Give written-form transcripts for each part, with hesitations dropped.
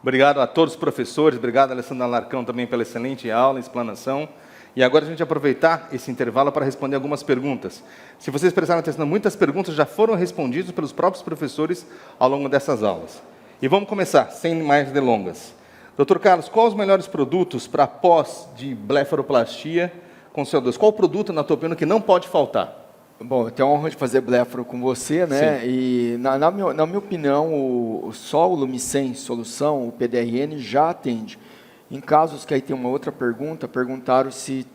Obrigado a todos os professores, obrigado, Alessandro Alarcão, também pela excelente aula, explanação. E agora a gente vai aproveitar esse intervalo para responder algumas perguntas. Se vocês prestaram atenção, muitas perguntas já foram respondidas pelos próprios professores ao longo dessas aulas. E vamos começar, sem mais delongas. Dr. Carlos, quais os melhores produtos para pós de blefaroplastia com CO2? Qual o produto, na tua opinião, que não pode faltar? Bom, eu tenho a honra de fazer blefaro com você, né? Sim. E, na minha opinião, só o Lumicem solução, o PDRN, já atende. Em casos que aí tem uma outra pergunta, perguntaram se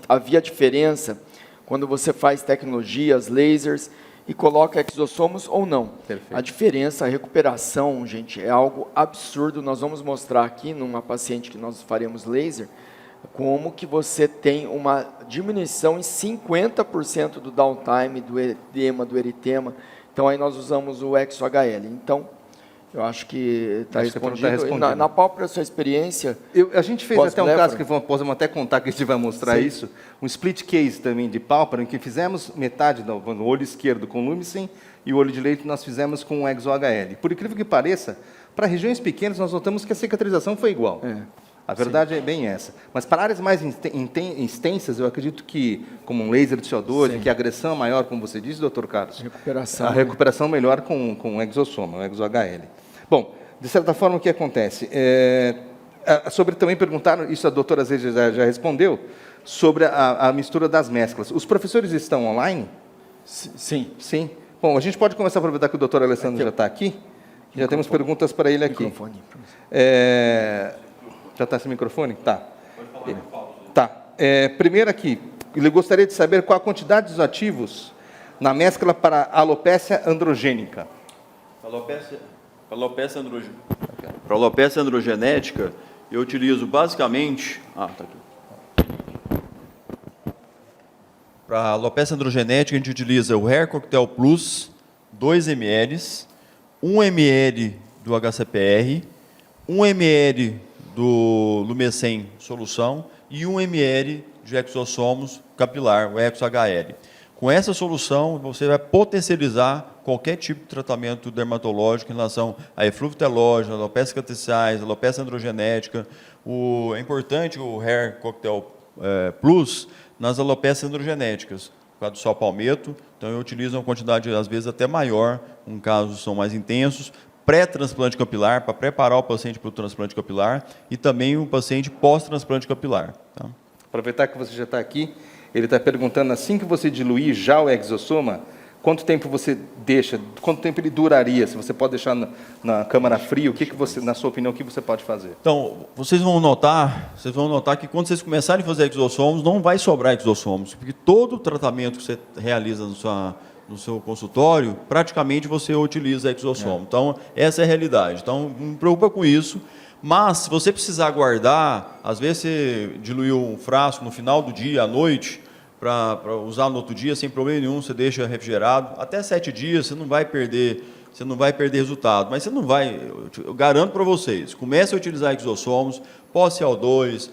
havia diferença quando você faz tecnologias, lasers, e coloca exossomos ou não. Perfeito. A diferença, a recuperação, gente, é algo absurdo. Nós vamos mostrar aqui, numa paciente que nós faremos laser, como que você tem uma diminuição em 50% do downtime, do edema, do eritema. Então, aí nós usamos o ExoHL. Então, eu acho que está respondido. Na própria sua experiência... A gente fez até um caso que podemos até contar, que a gente vai mostrar. Sim. Isso. Um split case também de pálpebra, em que fizemos metade no olho esquerdo com Lumicem e o olho direito nós fizemos com o ExoHL. Por incrível que pareça, para regiões pequenas nós notamos que a cicatrização foi igual. A verdade é bem essa. Mas para áreas mais extensas, eu acredito que, como um laser de CO2, que a agressão é maior, como você disse, Dr. Carlos, a recuperação melhor com o exossoma, o ExoHL. Bom, de certa forma, o que acontece? Também perguntaram, isso a doutora Zé já respondeu, sobre a mistura das mesclas. Os professores estão online? Sim. Sim. Bom, a gente pode começar a aproveitar que o doutor Alessandro já está aqui. Já temos perguntas para ele aqui. Já está esse microfone? Tá. Pode falar, tá. Primeiro aqui, ele gostaria de saber qual a quantidade dos ativos na mescla para alopécia androgênica. Para alopécia androgenética, eu utilizo basicamente... tá aqui. Para alopécia androgenética, a gente utiliza o Hair Cocktail Plus, 2 ml, 1 ml do HCPR, 1 ml do Lumicem solução e 1 ml de exossomos capilar, o ExoHL. Com essa solução, você vai potencializar qualquer tipo de tratamento dermatológico em relação a eflúvio telógeno, alopecia cicatriciais, alopecia androgenética. É importante o Hair Cocktail Plus nas alopécias androgenéticas, por causa do sol palmeto. Então, eu utilizo uma quantidade, às vezes, até maior, em casos que são mais intensos, pré-transplante capilar, para preparar o paciente para o transplante capilar, e também o paciente pós-transplante capilar. Tá? Aproveitar que você já está aqui, ele está perguntando, assim que você diluir já o exossoma, quanto tempo você deixa, quanto tempo ele duraria? Se você pode deixar na câmara fria, na sua opinião, o que você pode fazer? Então, vocês vão notar que quando vocês começarem a fazer exossomos, não vai sobrar exossomos, porque todo o tratamento que você realiza no seu consultório, praticamente você utiliza exossomo. Então, essa é a realidade. Então, não me preocupa com isso. Mas, se você precisar guardar, às vezes você diluiu um frasco no final do dia, à noite, para usar no outro dia, sem problema nenhum, você deixa refrigerado. Até 7 dias, você não vai perder resultado. Mas você não vai, eu garanto para vocês, comece a utilizar exossomos, pós-CO2,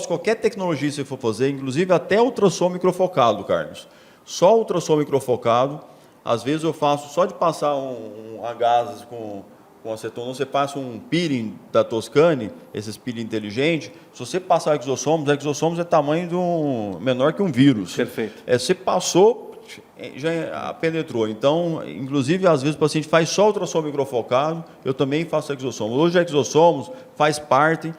qualquer tecnologia que você for fazer, inclusive até ultrassom microfocado, Carlos. Só ultrassom microfocado, às vezes eu faço só de passar um gases com acetona, você passa um peeling da Toscane, esses peeling inteligentes, se você passar exossomos é tamanho menor que um vírus. Perfeito. Você passou, já penetrou. Então, inclusive, às vezes o paciente faz só ultrassom microfocado, eu também faço exossomos. Hoje, exossomos faz parte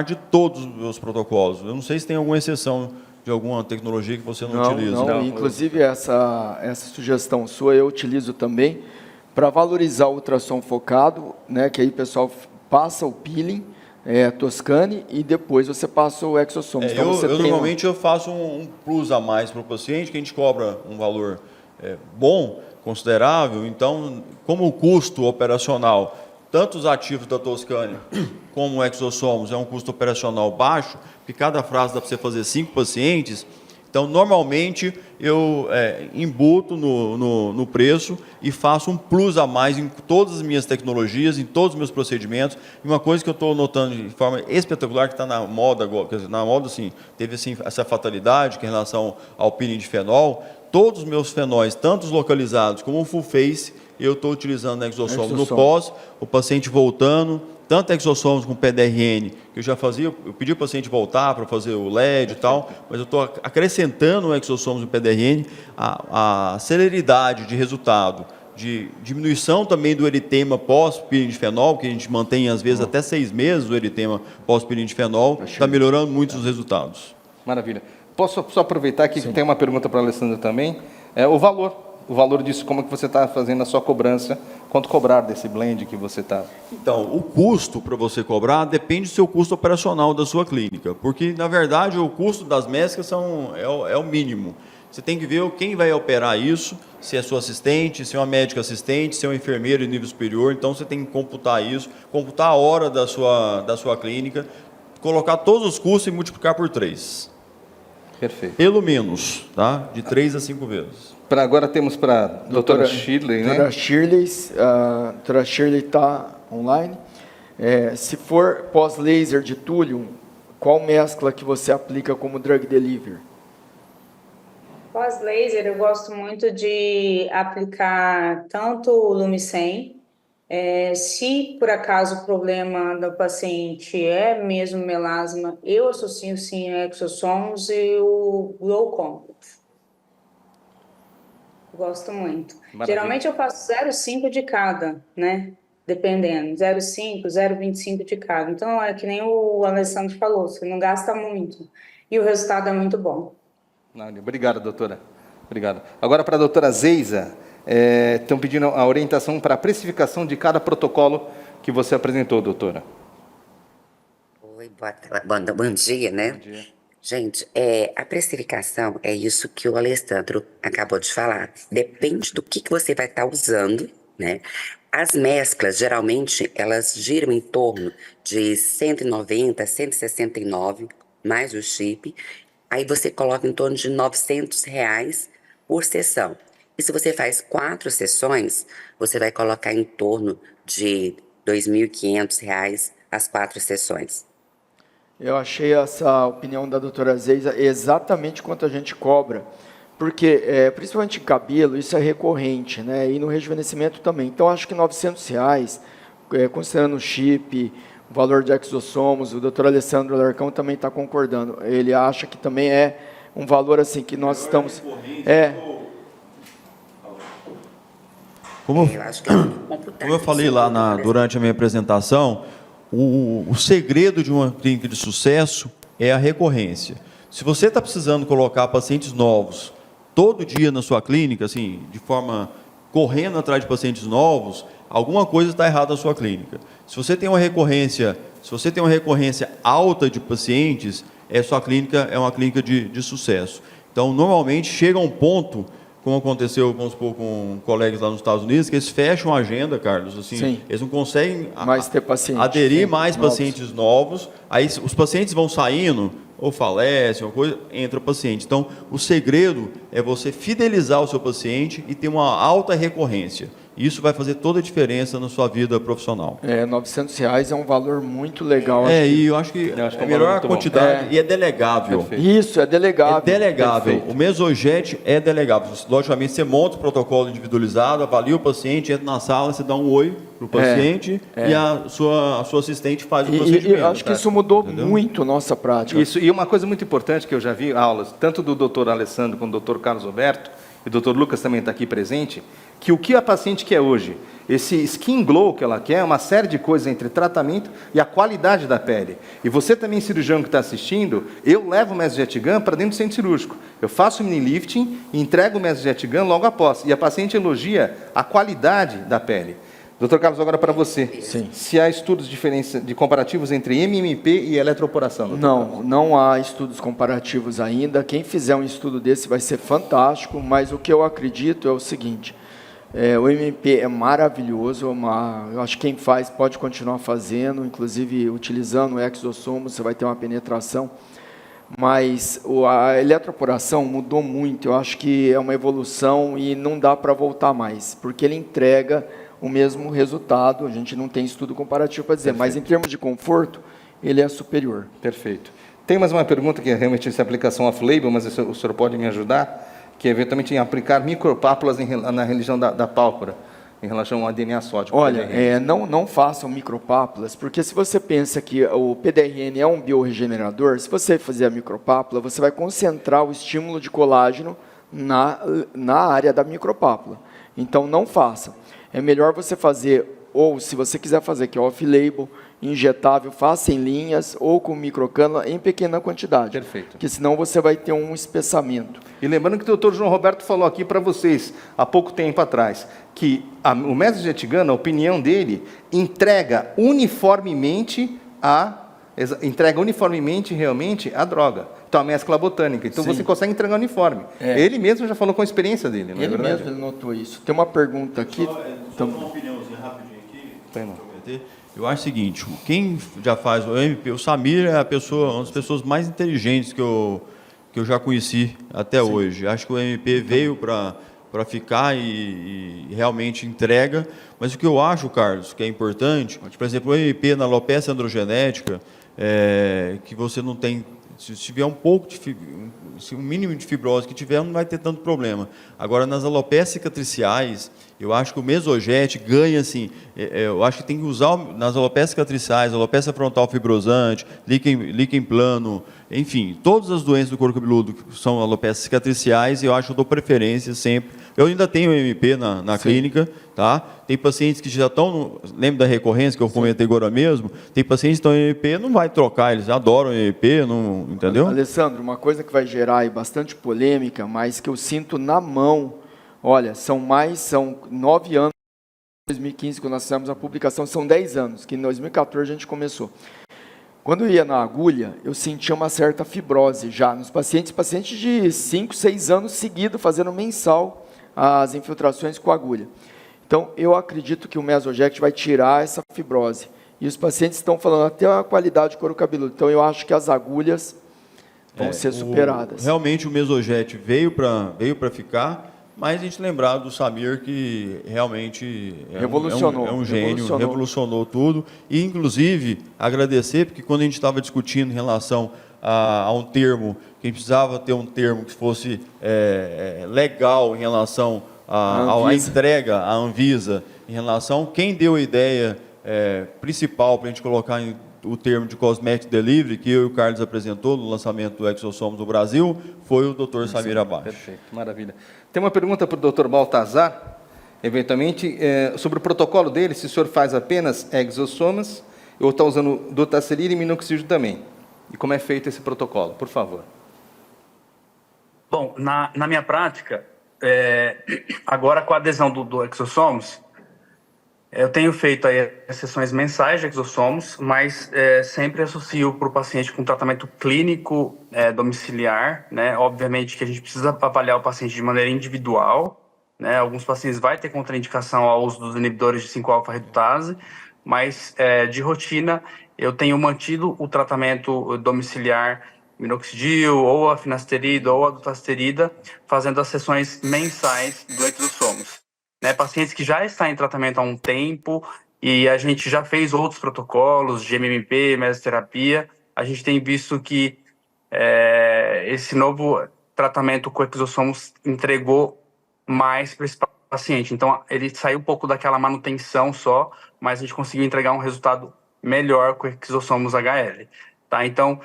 de todos os meus protocolos. Eu não sei se tem alguma exceção de alguma tecnologia que você não utiliza. Não. Inclusive, essa sugestão sua eu utilizo também para valorizar o ultrassom focado, né, que aí o pessoal passa o peeling, Toscane, e depois você passa o exossomos. Então, normalmente eu faço um plus a mais para o paciente, que a gente cobra um valor bom, considerável. Então, como o custo operacional, tanto os ativos da Toscane como o exossomos é um custo operacional baixo, porque cada frase dá para você fazer 5 pacientes. Então, normalmente, eu embuto no preço e faço um plus a mais em todas as minhas tecnologias, em todos os meus procedimentos. E uma coisa que eu estou notando de forma espetacular, que está na moda agora, quer dizer, na moda, assim, teve assim, essa fatalidade que em relação ao peeling de fenol, todos os meus fenóis, tanto os localizados como o full face, eu estou utilizando exossomos no pós, o paciente voltando, tanto exossomos com PDRN, que eu já fazia, eu pedi o paciente voltar para fazer o LED e tal, mas eu estou acrescentando o exossomos no PDRN, a celeridade de resultado, de diminuição também do eritema pós-piridinfenol, que a gente mantém às vezes até 6 meses o eritema pós-piridinfenol, está melhorando muito os resultados. Maravilha. Posso só aproveitar aqui que tem uma pergunta para a Alessandra também, o valor disso, como que você está fazendo a sua cobrança, quanto cobrar desse blend que você está... Então, o custo para você cobrar depende do seu custo operacional da sua clínica, porque, na verdade, o custo das mesclas é o mínimo. Você tem que ver quem vai operar isso, se é sua assistente, se é uma médica assistente, se é um enfermeiro de nível superior, então você tem que computar isso, computar a hora da sua clínica, colocar todos os custos e multiplicar por 3. Perfeito. Pelo menos, tá? De 3 a 5 vezes. Agora temos para a doutora Shirley, né? A doutora Shirley está online. Se for pós-laser de túlio, qual mescla que você aplica como drug delivery? Pós-laser, eu gosto muito de aplicar tanto o Lumicen, se por acaso o problema do paciente é mesmo melasma, eu associo sim a exossomos e o Glow Compact. Gosto muito. Maravilha. Geralmente eu faço 0,5 de cada, né? Dependendo, 0,5, 0,25 de cada. Então é que nem o Alessandro falou, você não gasta muito. E o resultado é muito bom. Obrigado, doutora. Obrigado. Agora, para a doutora Zeiza, estão pedindo a orientação para a precificação de cada protocolo que você apresentou, doutora. Oi, bom dia, né? Bom dia. Gente, a precificação é isso que o Alessandro acabou de falar. Depende do que você vai estar usando, né? As mesclas, geralmente, elas giram em torno de 190, 169, mais o chip. Aí você coloca em torno de R$900 por sessão. E se você faz 4 sessões, você vai colocar em torno de R$2.500 as 4 sessões. Eu achei essa opinião da doutora Zeiza exatamente quanto a gente cobra, porque, principalmente em cabelo, isso é recorrente, né? E no rejuvenescimento também. Então, acho que R$900, considerando o chip, o valor de exossomos, o doutor Alessandro Larcão também está concordando. Ele acha que também é um valor assim que nós estamos... Como Eu acho que eu falei lá durante a minha apresentação, o segredo de uma clínica de sucesso é a recorrência. Se você está precisando colocar pacientes novos todo dia na sua clínica, assim, de forma correndo atrás de pacientes novos, alguma coisa está errada na sua clínica. Se você tem uma recorrência alta de pacientes, sua clínica é uma clínica de sucesso. Então, normalmente, chega a um ponto, como aconteceu, vamos supor, com colegas lá nos Estados Unidos, que eles fecham a agenda, Carlos, assim, Sim. eles não conseguem ter pacientes, aderir mais novos. pacientes novos, aí os pacientes vão saindo, ou falecem, ou coisa, entra o paciente. Então, o segredo é você fidelizar o seu paciente e ter uma alta recorrência. Isso vai fazer toda a diferença na sua vida profissional. R$900 é um valor muito legal. E eu acho que acho que é melhor a quantidade e é delegável. Perfeito. Isso, é delegável. É delegável. Perfeito. O Mesojet é delegável. Logicamente, você monta o protocolo individualizado, avalia o paciente, entra na sala, você dá um oi para o paciente e a sua assistente faz o procedimento. E eu acho que isso mudou muito nossa prática. Isso, e uma coisa muito importante que eu já vi aulas, tanto do doutor Alessandro quanto do doutor Carlos Roberto, e o doutor Lucas também está aqui presente, que o que a paciente quer hoje, esse skin glow que ela quer, é uma série de coisas entre tratamento e a qualidade da pele. E você também, cirurgião que está assistindo, eu levo o Mesojet Gun para dentro do centro cirúrgico. Eu faço o mini lifting e entrego o Mesojet Gun logo após. E a paciente elogia a qualidade da pele. Doutor Carlos, agora para você. Sim. Se há estudos de comparativos entre MMP e eletroporação? Não há estudos comparativos ainda. Quem fizer um estudo desse vai ser fantástico, mas o que eu acredito é o seguinte, o MP é maravilhoso, eu acho que quem faz pode continuar fazendo, inclusive utilizando o exossomo, você vai ter uma penetração, mas a eletroporação mudou muito, eu acho que é uma evolução e não dá para voltar mais, porque ele entrega o mesmo resultado, a gente não tem estudo comparativo para dizer, mas em termos de conforto, ele é superior. Perfeito. Tem mais uma pergunta que é realmente essa aplicação off-label, mas o senhor pode me ajudar, que é eventualmente em aplicar micropápulas na região da pálpebra. em relação ao DNA sódico? Olha, PDRN? não façam micropápulas, porque se você pensa que o PDRN é um biorregenerador, se você fizer a micropápula, você vai concentrar o estímulo de colágeno na área da micropápula. Então, não faça. É melhor você fazer, ou se você quiser fazer, que é off-label, injetável, faça em linhas ou com microcânula em pequena quantidade. Perfeito. Porque senão você vai ter um espessamento. E lembrando que o doutor João Roberto falou aqui para vocês, há pouco tempo atrás, que o mesogetigano, a opinião dele, entrega uniformemente realmente a droga. Então, a mescla botânica. Então, Sim. você consegue entregar uniforme. Ele mesmo já falou com a experiência dele, não é Ele verdade? mesmo notou isso. Tem uma pergunta aqui. Só uma opiniãozinha rapidinho aqui. Tem, não. Eu acho o seguinte, quem já faz o MP, o Samir é uma das pessoas mais inteligentes que eu já conheci até hoje. Acho que o MP veio para ficar e realmente entrega. Mas o que eu acho, Carlos, que é importante, por exemplo, o MP na alopecia androgenética, que você não tem, se tiver se um mínimo de fibrose que tiver, não vai ter tanto problema. Agora, nas alopécias cicatriciais, eu acho que o Mesojet ganha, assim, eu acho que tem que usar nas alopécias cicatriciais, alopecia frontal fibrosante, líquen plano, enfim, todas as doenças do couro cabeludo que são alopécias cicatriciais, eu acho que eu dou preferência sempre. Eu ainda tenho MP na clínica, tá? Tem pacientes que já estão, lembra da recorrência que eu comentei agora mesmo? Tem pacientes que estão em MP, não vai trocar, eles adoram MP, não, entendeu? Alessandro, uma coisa que vai gerar aí bastante polêmica, mas que eu sinto na mão, olha, são 9 anos, em 2015, quando nós fizemos a publicação, são 10 anos, que em 2014 a gente começou. Quando eu ia na agulha, eu sentia uma certa fibrose já nos pacientes de 5, 6 anos seguidos, fazendo mensal as infiltrações com agulha. Então, eu acredito que o Mesoject vai tirar essa fibrose. E os pacientes estão falando até a qualidade de couro cabeludo. Então, eu acho que as agulhas vão ser superadas. Realmente o Mesojet veio para ficar, mas a gente lembrar do Samir, que realmente é um gênio, revolucionou tudo. E, inclusive, agradecer, porque quando a gente estava discutindo em relação a um termo, que a gente precisava ter um termo que fosse legal em relação à entrega, à Anvisa, em relação, quem deu a ideia principal para a gente colocar o termo de Cosmetic Delivery, que eu e o Carlos apresentou no lançamento do Exosomos no Brasil, foi o Dr. Samir Abache. Perfeito, maravilha. Tem uma pergunta para o Dr. Baltazar, eventualmente, sobre o protocolo dele, se o senhor faz apenas exossomas, ou está usando dutasterida e minoxidil também. E como é feito esse protocolo, por favor. Bom, na minha prática, agora com a adesão do Exosomos, eu tenho feito aí as sessões mensais de Exosomos, mas sempre associo para o paciente com tratamento clínico domiciliar, né? Obviamente que a gente precisa avaliar o paciente de maneira individual, né? Alguns pacientes vão ter contraindicação ao uso dos inibidores de 5-alfa-redutase, mas de rotina eu tenho mantido o tratamento domiciliar minoxidil, ou a finasterida, ou a dutasterida, fazendo as sessões mensais do Exosomos. Né, pacientes que já estão em tratamento há um tempo e a gente já fez outros protocolos de MMP, mesoterapia, a gente tem visto que esse novo tratamento com Exosomos entregou mais para esse paciente. Então, ele saiu um pouco daquela manutenção só, mas a gente conseguiu entregar um resultado melhor com Exosomos HL. Tá? Então,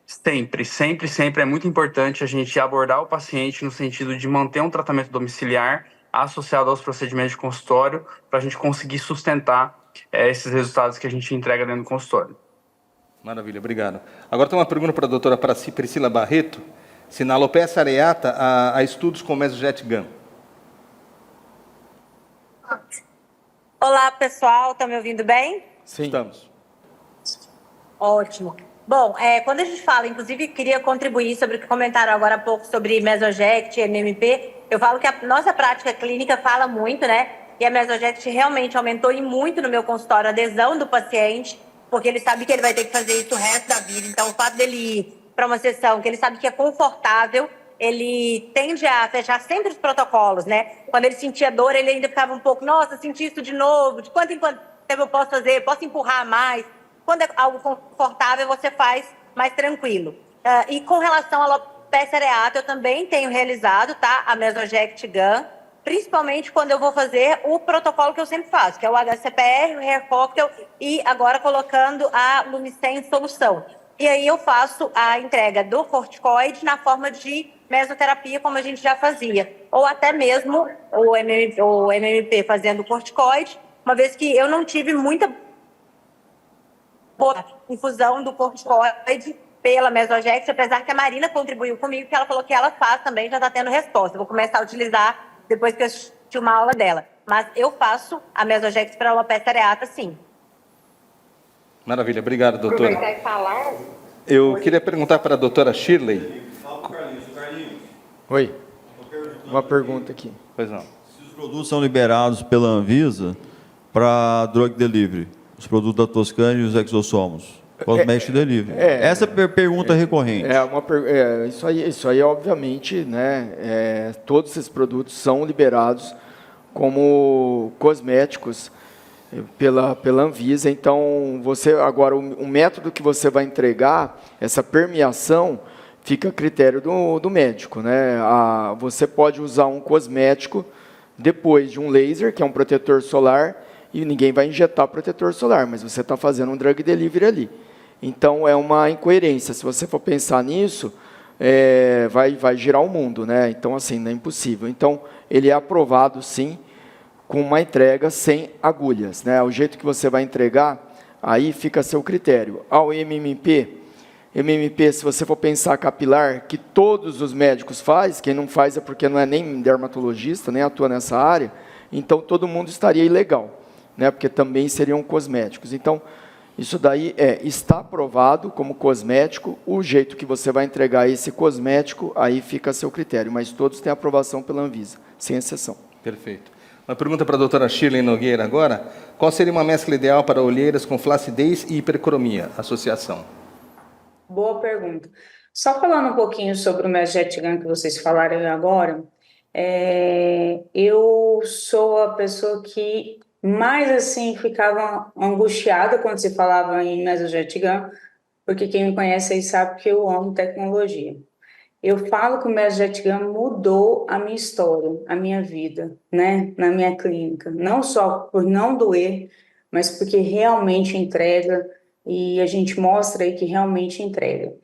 sempre é muito importante a gente abordar o paciente no sentido de manter um tratamento domiciliar associado aos procedimentos de consultório, para a gente conseguir sustentar esses resultados que a gente entrega dentro do consultório. Maravilha, obrigado. Agora tem uma pergunta para a doutora Priscila Barreto, se na alopecia areata há estudos com Mesojet GAN. Olá, pessoal, estão me ouvindo bem? Sim. Estamos. Ótimo. Bom, quando a gente fala, inclusive queria contribuir sobre o que comentaram agora há pouco sobre Mesoject e MMP, eu falo que a nossa prática clínica fala muito, né? E a Mesoject realmente aumentou e muito no meu consultório a adesão do paciente, porque ele sabe que ele vai ter que fazer isso o resto da vida. Então, o fato dele ir para uma sessão que ele sabe que é confortável, ele tende a fechar sempre os protocolos, né? Quando ele sentia dor, ele ainda ficava um pouco, nossa, senti isso de novo, de quanto em quanto tempo eu posso fazer, posso empurrar mais? Quando é algo confortável, você faz mais tranquilo. E com relação à alopecia areata, eu também tenho realizado, tá? A Mesoject GAN. principalmente quando eu vou fazer o protocolo que eu sempre faço, que é o HCPR, o Hair Cocktail e agora colocando a Lumicen solução. E aí eu faço a entrega do corticoide na forma de mesoterapia, como a gente já fazia. Ou até mesmo o MMP fazendo o corticoide, uma vez que eu não tive muita boa infusão do corticoide pela Mesojext, apesar que a Marina contribuiu comigo, que ela falou que ela faz também, já está tendo resposta. Eu vou começar a utilizar depois que eu assistir uma aula dela. Mas eu faço a Mesojext para alopecia areata, sim. Maravilha, obrigado, doutora. Aproveitar e falar. Eu queria perguntar para a doutora Shirley. Oi. Uma pergunta aqui. Pois não. Se os produtos são liberados pela Anvisa para drug delivery, os produtos da Toscana e os exossomos, cosmetic delivery. Essa é a pergunta recorrente. Isso aí, obviamente, né? Todos esses produtos são liberados como cosméticos pela Anvisa. Então, agora o método que você vai entregar, essa permeação, fica a critério do médico, né? Você pode usar um cosmético depois de um laser, que é um protetor solar, e ninguém vai injetar protetor solar, mas você está fazendo um drug delivery ali. Então, é uma incoerência. Se você for pensar nisso, vai girar o mundo, né? Então, assim, não é impossível. Então, ele é aprovado, sim, com uma entrega sem agulhas, né? O jeito que você vai entregar, aí fica a seu critério. Ao MMP, se você for pensar capilar, que todos os médicos fazem, quem não faz é porque não é nem dermatologista, nem atua nessa área, então todo mundo estaria ilegal, né? Porque também seriam cosméticos. Então, isso daí está aprovado como cosmético, o jeito que você vai entregar esse cosmético, aí fica a seu critério, mas todos têm aprovação pela Anvisa, sem exceção. Perfeito. Uma pergunta para a doutora Shirley Nogueira agora. Qual seria uma mescla ideal para olheiras com flacidez e hipercromia? Associação. Boa pergunta. Só falando um pouquinho sobre o Mesojet Gun que vocês falaram agora, eu sou a pessoa que mais assim ficava angustiada quando se falava em Mesojet Gun, porque quem me conhece aí sabe que eu amo tecnologia. Eu falo que o Mesojet Gun mudou a minha história, a minha vida, né, na minha clínica. Não só por não doer, mas porque realmente entrega e a gente mostra aí que realmente entrega.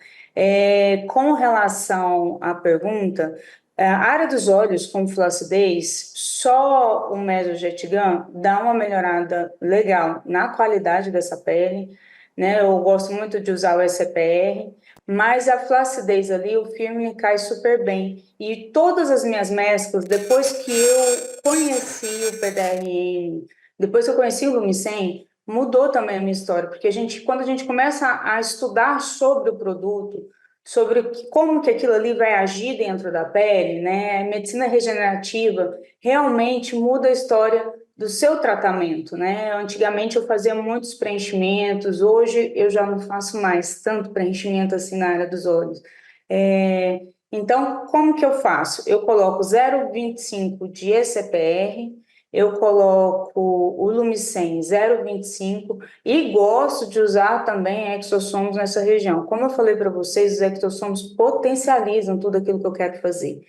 Com relação à pergunta, a área dos olhos com flacidez, só o Mesojet Gun dá uma melhorada legal na qualidade dessa pele, né? Eu gosto muito de usar o SPR, mas a flacidez ali, o filme cai super bem. E todas as minhas mesclas, depois que eu conheci o PDRN, depois que eu conheci o Lumicen, mudou também a minha história, porque quando a gente começa a estudar sobre o produto, sobre como que aquilo ali vai agir dentro da pele, né? A medicina regenerativa realmente muda a história do seu tratamento, né? Antigamente eu fazia muitos preenchimentos, hoje eu já não faço mais tanto preenchimento assim na área dos olhos. Então, como que eu faço? Eu coloco 0,25 de ECPR, eu coloco o Lumicen 0,25 e gosto de usar também exossomos nessa região. Como eu falei para vocês, os exossomos potencializam tudo aquilo que eu quero fazer,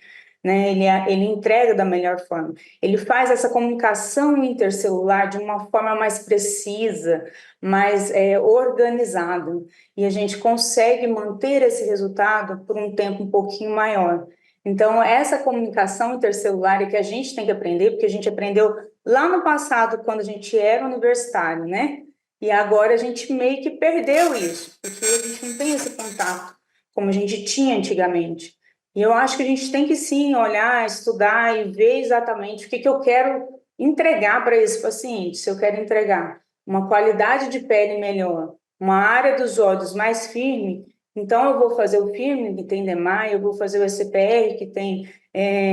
né? Ele entrega da melhor forma. Ele faz essa comunicação intercelular de uma forma mais precisa, mais organizada. E a gente consegue manter esse resultado por um tempo um pouquinho maior. Então, essa comunicação intercelular é que a gente tem que aprender, porque a gente aprendeu lá no passado, quando a gente era universitário, né? E agora a gente meio que perdeu isso, porque a gente não tem esse contato como a gente tinha antigamente. E eu acho que a gente tem que, sim, olhar, estudar e ver exatamente o que eu quero entregar para esse paciente. Se eu quero entregar uma qualidade de pele melhor, uma área dos olhos mais firme, então eu vou fazer o firme, que tem DEMAI, eu vou fazer o SPR, que tem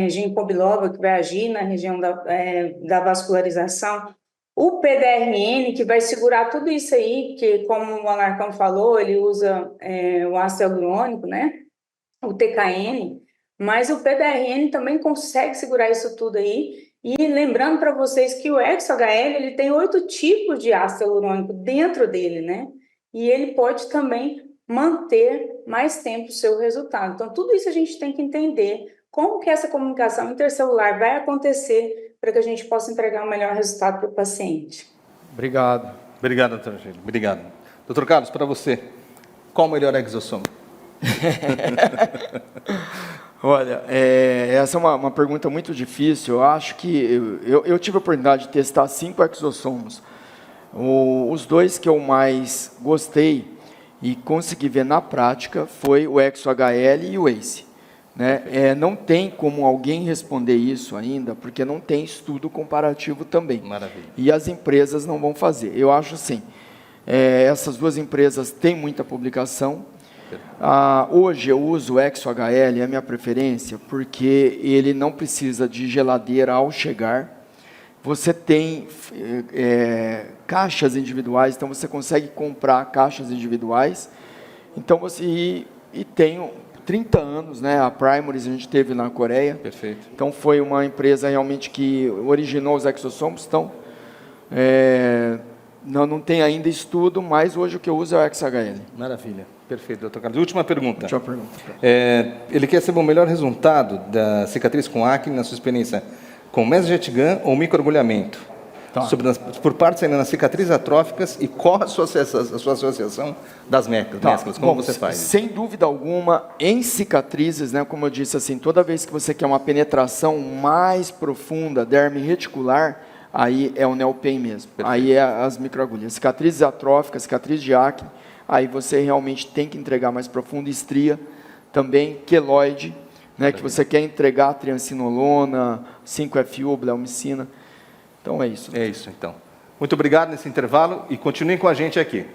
ginkgo biloba, que vai agir na região da vascularização. O PDRN, que vai segurar tudo isso aí, que, como o Alarcão falou, ele usa o ácido hialurônico, né? O TKN, mas o PDRN também consegue segurar isso tudo aí. E lembrando para vocês que o ExoHL, ele tem 8 tipos de ácido hialurônico dentro dele, né? E ele pode também manter mais tempo o seu resultado. Então, tudo isso a gente tem que entender Como que essa comunicação intercelular vai acontecer para que a gente possa entregar o melhor resultado para o paciente? Obrigado. Obrigado, doutor Angeli. Obrigado. Doutor Carlos, para você, qual o melhor exossomo? Olha, essa é uma pergunta muito difícil. Eu acho que eu tive a oportunidade de testar 5 exossomos. Os 2 que eu mais gostei e consegui ver na prática foi o ExoHL e o ACE. Né? Não tem como alguém responder isso ainda, porque não tem estudo comparativo também. Maravilha. E as empresas não vão fazer. Eu acho assim, essas 2 empresas têm muita publicação. Hoje eu uso o ExoHL, é a minha preferência, porque ele não precisa de geladeira ao chegar. Você tem caixas individuais, então você consegue comprar caixas individuais. Então e tem 30 anos, né? A Primoris a gente teve na Coreia. Perfeito. Então foi uma empresa realmente que originou os exossomos. Então não tem ainda estudo, mas hoje o que eu uso é o ExoHL. Maravilha. Perfeito, doutor Carlos. Última pergunta. Última pergunta. Ele quer saber o melhor resultado da cicatriz com acne na sua experiência com mesojet gun ou microagulhamento? Tá. Por partes ainda nas cicatrizes atróficas e qual a sua associação das mesclas? Como você faz? Sem dúvida alguma, em cicatrizes, né, como eu disse, assim, toda vez que você quer uma penetração mais profunda, derme reticular, aí é o neopain mesmo. Perfeito. Aí é as microagulhas. Cicatrizes atróficas, cicatriz de acne, aí você realmente tem que entregar mais profundo. Estria, também queloide, né, que você quer entregar triancinolona, 5-FU, bleomicina. Então é isso. É isso, então. Muito obrigado nesse intervalo e continuem com a gente aqui.